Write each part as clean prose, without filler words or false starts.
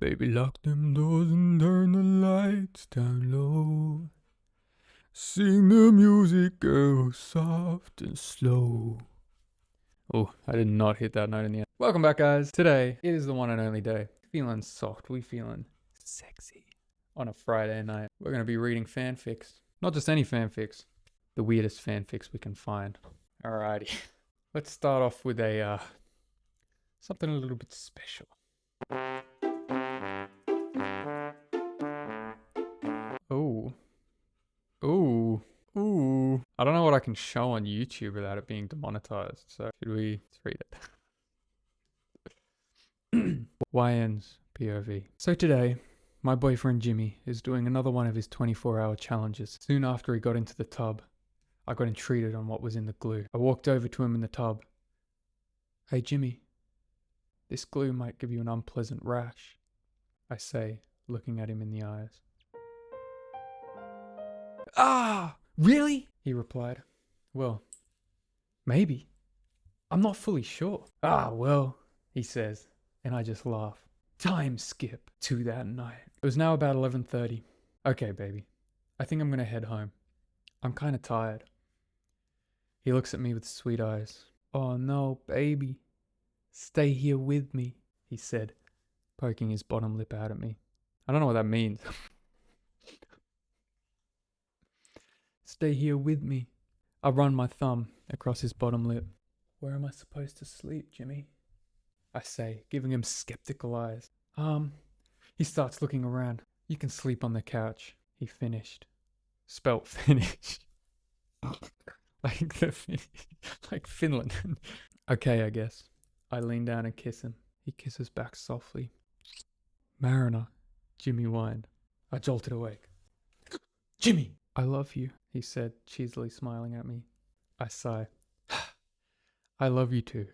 Baby, lock them doors and turn the lights down low. Sing the music, girl, soft and slow. Oh, I did not hit that note in the end. Welcome back, guys. Today, it is the one and only day. Feeling soft, we feeling sexy. On a Friday night, we're going to be reading fanfics. Not just any fanfics, the weirdest fanfics we can find. Alrighty. Let's start off with a, something a little bit special. Oh. Ooh. Ooh. I don't know what I can show on YouTube without it being demonetized, so let's read it. YN's POV. So today, my boyfriend Jimmy is doing another one of his 24-hour challenges. Soon after he got into the tub, I got entreated on what was in the glue. I walked over to him in the tub. Hey Jimmy, this glue might give you an unpleasant rash, I say, looking at him in the eyes. Ah, really? He replied. Well, maybe. I'm not fully sure. Ah, well, he says, and I just laugh. Time skip to that night. It was now about 11:30. Okay, baby. I think I'm gonna head home. I'm kinda tired. He looks at me with sweet eyes. Oh no, baby. Stay here with me, he said, poking his bottom lip out at me. I don't know what that means. Stay here with me. I run my thumb across his bottom lip. Where am I supposed to sleep, Jimmy? I say, giving him skeptical eyes. He starts looking around. You can sleep on the couch. He finished. Spelt finished. like Finland. Okay, I guess. I lean down and kiss him. He kisses back softly. Mariner, Jimmy whined. I jolted awake. Jimmy! I love you, he said, cheesily smiling at me. I sigh. I love you too.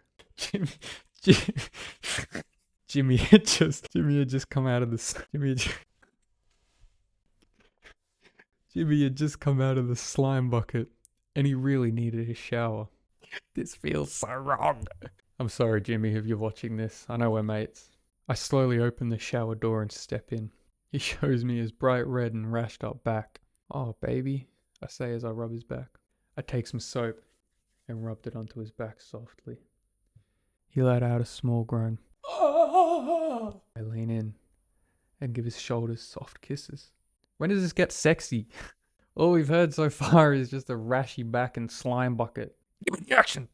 Jimmy had just come out of the Jimmy had just come out of the slime bucket, and he really needed a shower. This feels so wrong. I'm sorry, Jimmy, if you're watching this. I know we're mates. I slowly open the shower door and step in. He shows me his bright red and rashed up back. Oh, baby, I say as I rub his back. I take some soap and rubbed it onto his back softly. He let out a small groan. Oh! I lean in and give his shoulders soft kisses. When does this get sexy? All we've heard so far is just a rashy back and slime bucket. Give me the action!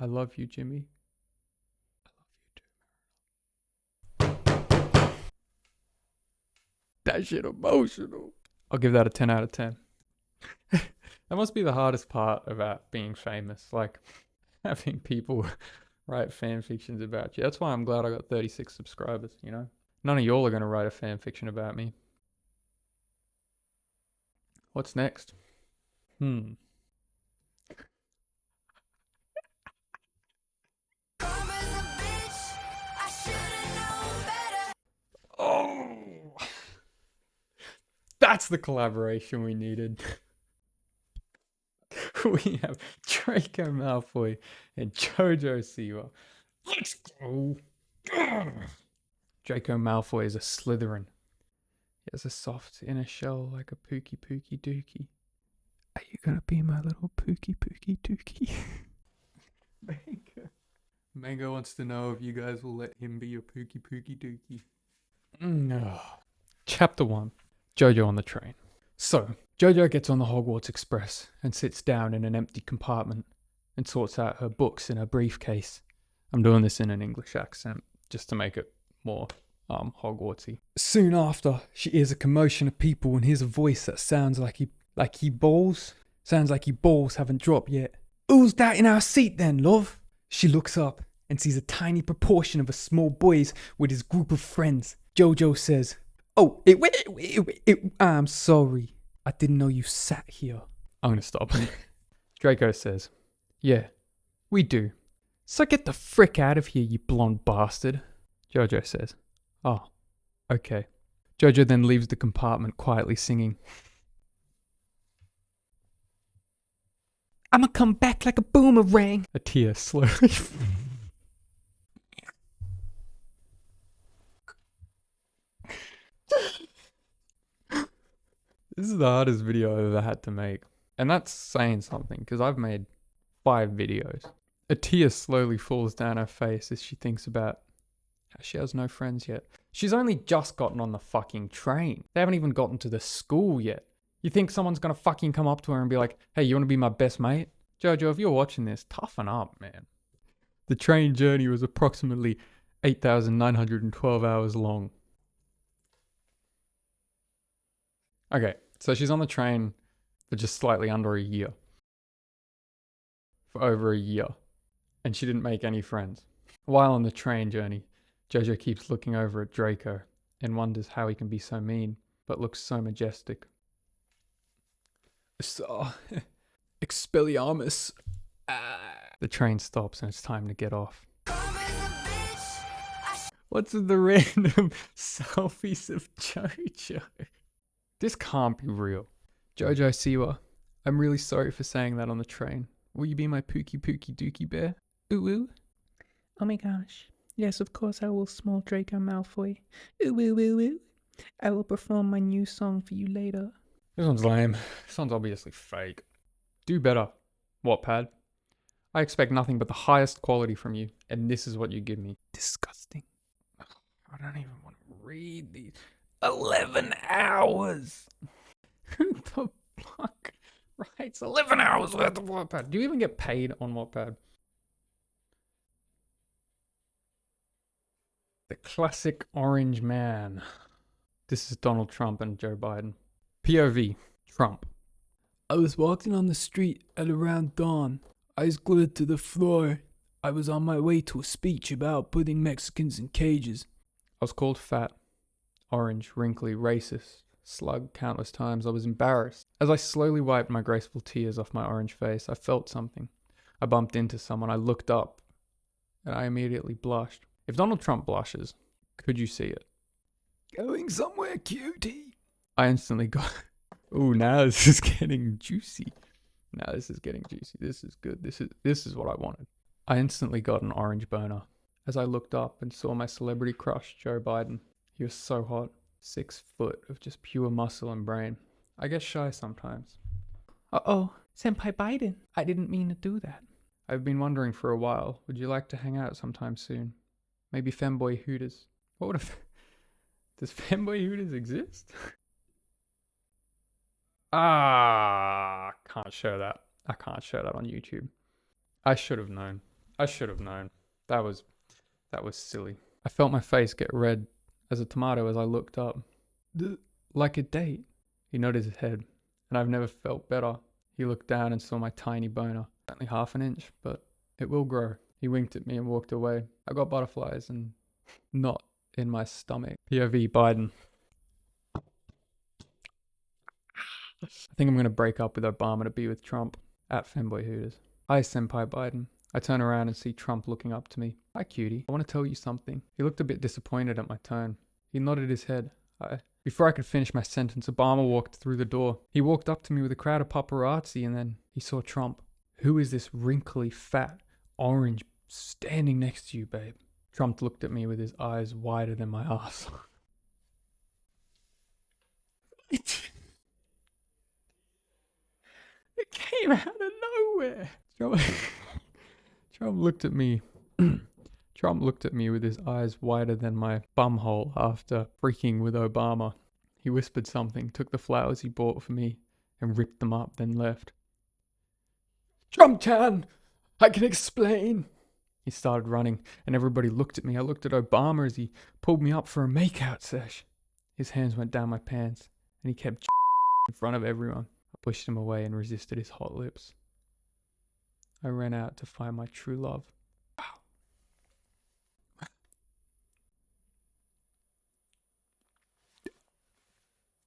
I love you, Jimmy. I love you too. That shit emotional. I'll give that a 10 out of 10. That must be the hardest part about being famous, like having people write fan fictions about you. That's why I'm glad I got 36 subscribers, you know? None of y'all are going to write a fan fiction about me. What's next? Oh! That's the collaboration we needed. We have Draco Malfoy and JoJo Siwa. Let's go! Draco Malfoy is a Slytherin. He has a soft inner shell like a pookie dookie. Are you gonna be my little pookie dookie? Mango wants to know if you guys will let him be your pookie dookie. No. Chapter 1. JoJo on the train. So, JoJo gets on the Hogwarts Express and sits down in an empty compartment and sorts out her books in her briefcase. I'm doing this in an English accent just to make it more Hogwartsy. Soon after, she hears a commotion of people and hears a voice that sounds like he bawls. Sounds like he balls haven't dropped yet. Who's that in our seat then, love? She looks up and sees a tiny proportion of a small boys with his group of friends. JoJo says, Oh, I'm sorry. I didn't know you sat here. I'm gonna stop. Draco says, Yeah, we do. So get the frick out of here, you blonde bastard. JoJo says, Oh, okay. JoJo then leaves the compartment quietly singing, I'ma come back like a boomerang. A tear slowly This is the hardest video I've ever had to make. And that's saying something, because I've made 5 videos. A tear slowly falls down her face as she thinks about how she has no friends yet. She's only just gotten on the fucking train. They haven't even gotten to the school yet. You think someone's gonna fucking come up to her and be like, hey, you wanna be my best mate? JoJo, if you're watching this, toughen up, man. The train journey was approximately 8,912 hours long. Okay, so she's on the train for just slightly under a year. For over a year. And she didn't make any friends. While on the train journey, JoJo keeps looking over at Draco and wonders how he can be so mean, but looks so majestic. So, Expelliarmus. The train stops and it's time to get off. What's with the random selfies of JoJo? This can't be real. JoJo Siwa, I'm really sorry for saying that on the train. Will you be my pookie dookie bear? Ooh ooh. Oh my gosh. Yes, of course I will, small Draco Malfoy. Ooh ooh ooh ooh. I will perform my new song for you later. This one's lame. This one's obviously fake. Do better, Wattpad. I expect nothing but the highest quality from you, and this is what you give me. Disgusting. I don't even want to read these. 11 hours! What the fuck? Right, it's 11 hours worth of Wattpad. Do you even get paid on Wattpad? The classic orange man. This is Donald Trump and Joe Biden. POV, Trump. I was walking on the street at around dawn, eyes glued to the floor. I was on my way to a speech about putting Mexicans in cages. I was called fat, orange, wrinkly, racist, slug countless times. I was embarrassed. As I slowly wiped my graceful tears off my orange face, I felt something. I bumped into someone. I looked up, and I immediately blushed. If Donald Trump blushes, could you see it? Going somewhere, cutie. I instantly got... Ooh, now this is getting juicy. Now this is getting juicy. This is good. This is what I wanted. I instantly got an orange boner as I looked up and saw my celebrity crush, Joe Biden. He was so hot. 6 foot of just pure muscle and brain. I get shy sometimes. Uh-oh, Senpai Biden. I didn't mean to do that. I've been wondering for a while, would you like to hang out sometime soon? Maybe Femboy Hooters. What would Does Femboy Hooters exist? Can't show that. I can't show that on YouTube. I should have known. That was silly. I felt my face get red as a tomato as I looked up. Like a date. He nodded his head, and I've never felt better. He looked down and saw my tiny boner. Only half an inch, but it will grow. He winked at me and walked away. I got butterflies and not in my stomach. POV Biden. I think I'm going to break up with Obama to be with Trump. At Femboy Hooters. Hi, Senpai Biden. I turn around and see Trump looking up to me. Hi, cutie. I want to tell you something. He looked a bit disappointed at my tone. He nodded his head. Before I could finish my sentence, Obama walked through the door. He walked up to me with a crowd of paparazzi, and then he saw Trump. Who is this wrinkly, fat, orange standing next to you, babe? Trump looked at me with his eyes wider than my ass. It came out of nowhere. Trump looked at me. Trump looked at me with his eyes wider than my bumhole after freaking with Obama. He whispered something, took the flowers he bought for me, and ripped them up, then left. Trump-chan! I can explain! He started running, and everybody looked at me. I looked at Obama as he pulled me up for a makeout sesh. His hands went down my pants, and he kept in front of everyone. I pushed him away and resisted his hot lips. I ran out to find my true love. Wow.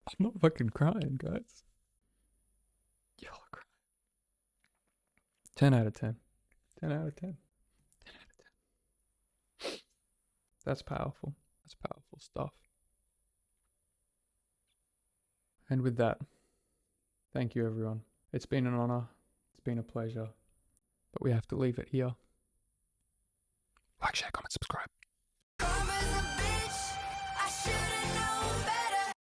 I'm not fucking crying, guys. Y'all are crying. 10 out of 10. 10 out of 10. 10 out of 10. That's powerful. That's powerful stuff. And with that, thank you, everyone. It's been an honor. It's been a pleasure. But we have to leave it here. Like, share, comment, subscribe.